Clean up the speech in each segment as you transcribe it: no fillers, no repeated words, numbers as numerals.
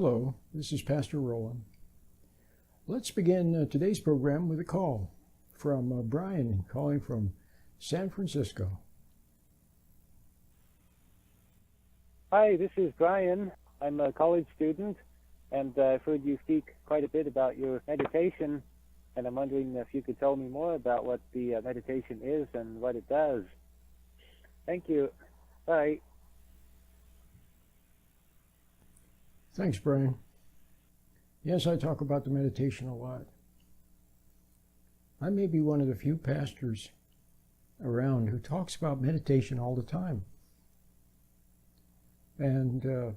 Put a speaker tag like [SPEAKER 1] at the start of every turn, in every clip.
[SPEAKER 1] Hello, this is Pastor Roland. Let's begin today's program with a call from Brian calling from San Francisco.
[SPEAKER 2] Hi, this is Brian. I'm a college student, and I've heard you speak quite a bit about your meditation, and I'm wondering if you could tell me more about what the meditation is and what it does. Thank you. Bye.
[SPEAKER 1] Thanks, Brian. Yes, I talk about the meditation a lot. I may be one of the few pastors around who talks about meditation all the time. And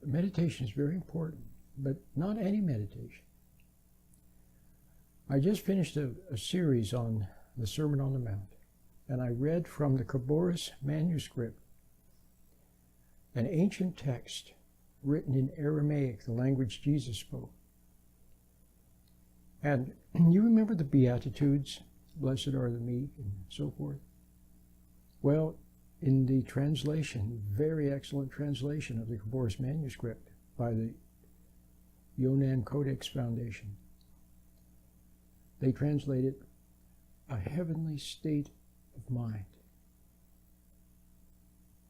[SPEAKER 1] meditation is very important, but not any meditation. I just finished a series on the Sermon on the Mount, and I read from the Khabouris manuscript, an ancient text written in Aramaic, the language Jesus spoke. And you remember the Beatitudes, blessed are the meek, and so forth? Well, in the translation, very excellent translation of the Khabouris manuscript by the Yonan Codex Foundation, they translate it, a heavenly state of mind.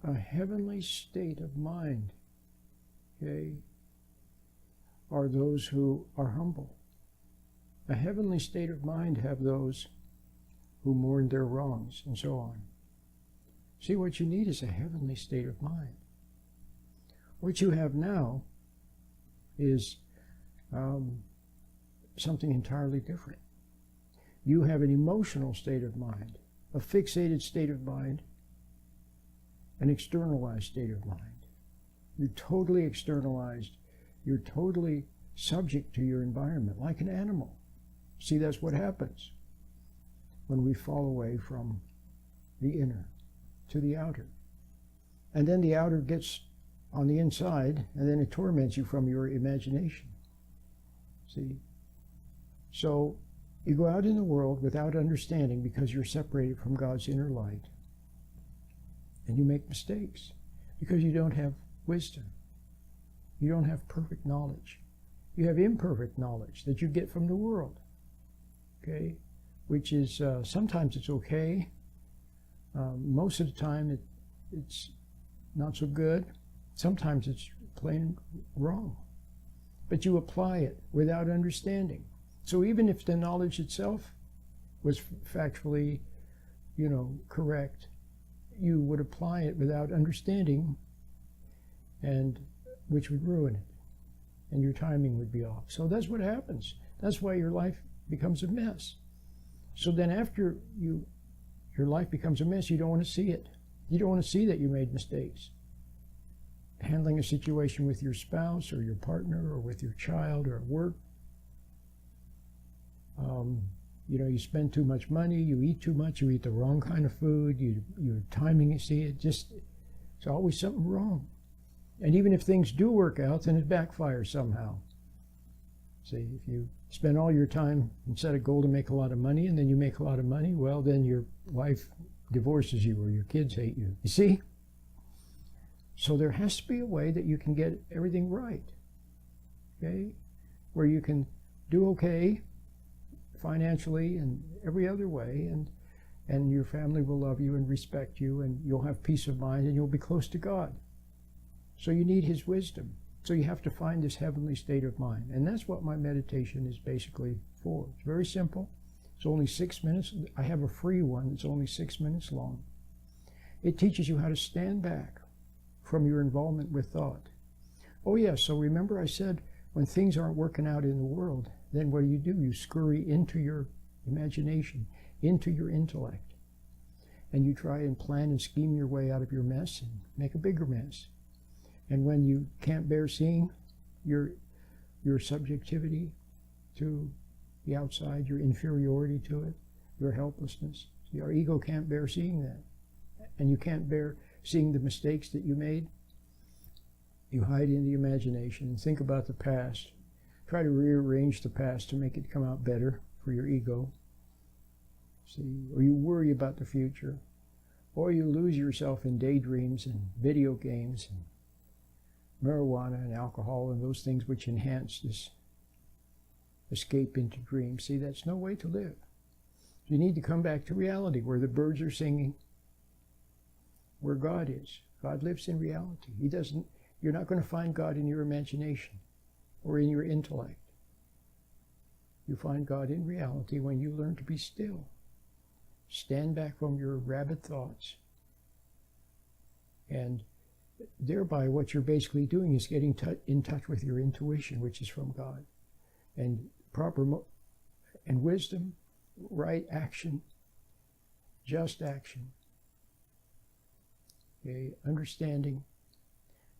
[SPEAKER 1] A heavenly state of mind, okay, are those who are humble. A heavenly state of mind have those who mourn their wrongs, and so on. See, what you need is a heavenly state of mind. What you have now is something entirely different. You have an emotional state of mind, a fixated state of mind, an externalized state of mind. You're totally externalized. You're totally subject to your environment, like an animal. See, that's what happens when we fall away from the inner to the outer. And then the outer gets on the inside, and then it torments you from your imagination. See? So you go out in the world without understanding because you're separated from God's inner light. And you make mistakes because you don't have wisdom. You don't have perfect knowledge. You have imperfect knowledge that you get from the world, okay? Which is, sometimes it's okay. Most of the time it's not so good. Sometimes it's plain wrong. But you apply it without understanding. So even if the knowledge itself was factually, correct, you would apply it without understanding, and which would ruin it, and your timing would be off. So that's what happens. That's why your life becomes a mess. So then after your life becomes a mess, you don't want to see it. You don't want to see that you made mistakes. Handling a situation with your spouse or your partner or with your child or at work. You spend too much money, you eat too much, you eat the wrong kind of food, your timing, it's always something wrong. And even if things do work out, then it backfires somehow. See, if you spend all your time and set a goal to make a lot of money, and then you make a lot of money, well, then your wife divorces you or your kids hate you. You see? So there has to be a way that you can get everything right, okay? Where you can do okay financially and every other way, and your family will love you and respect you, and you'll have peace of mind, and you'll be close to God. So you need His wisdom. So you have to find this heavenly state of mind. And that's what my meditation is basically for. It's very simple. It's only 6 minutes. I have a free one. It's only 6 minutes long. It teaches you how to stand back from your involvement with thought. Oh yes, so remember I said when things aren't working out in the world, then what do? You scurry into your imagination, into your intellect. And you try and plan and scheme your way out of your mess and make a bigger mess. And when you can't bear seeing your subjectivity to the outside, your inferiority to it, your helplessness, your ego can't bear seeing that. And you can't bear seeing the mistakes that you made. You hide in the imagination and think about the past. Try to rearrange the past to make it come out better for your ego. See, or you worry about the future. Or you lose yourself in daydreams and video games and marijuana and alcohol and those things which enhance this escape into dreams. See, that's no way to live. You need to come back to reality, where the birds are singing, where God is. God lives in reality. He doesn't. You're not going to find God in your imagination or in your intellect. You find God in reality when you learn to be still. Stand back from your rabid thoughts. And thereby what you're basically doing is getting in touch with your intuition, which is from God. And and wisdom, right action, just action. Okay, understanding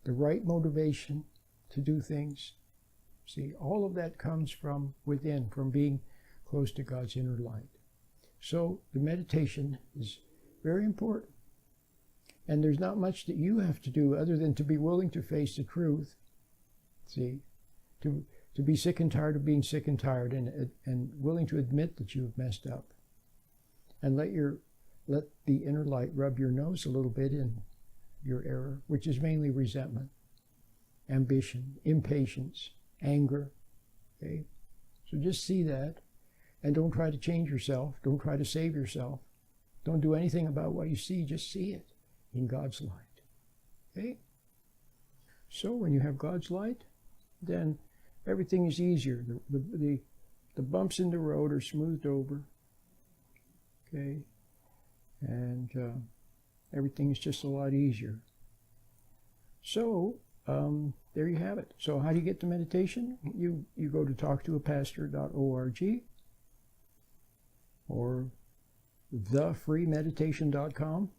[SPEAKER 1] the right motivation to do things. See, all of that comes from within, from being close to God's inner light. So the meditation is very important. And there's not much that you have to do other than to be willing to face the truth. See, to be sick and tired of being sick and tired, and willing to admit that you've messed up. And let the inner light rub your nose a little bit in your error, which is mainly resentment, ambition, impatience, anger. Okay? So just see that, and don't try to change yourself. Don't try to save yourself. Don't do anything about what you see. Just see it in God's light. Okay? So when you have God's light, then everything is easier. The bumps in the road are smoothed over. Okay? And everything is just a lot easier. So there you have it. So how do you get to meditation? You go to talktoapastor.org or thefreemeditation.com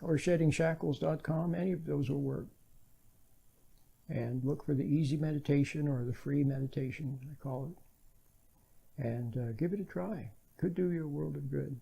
[SPEAKER 1] or sheddingshackles.com. Any of those will work. And look for the easy meditation or the free meditation, I call it. And give it a try. Could do you a world of good.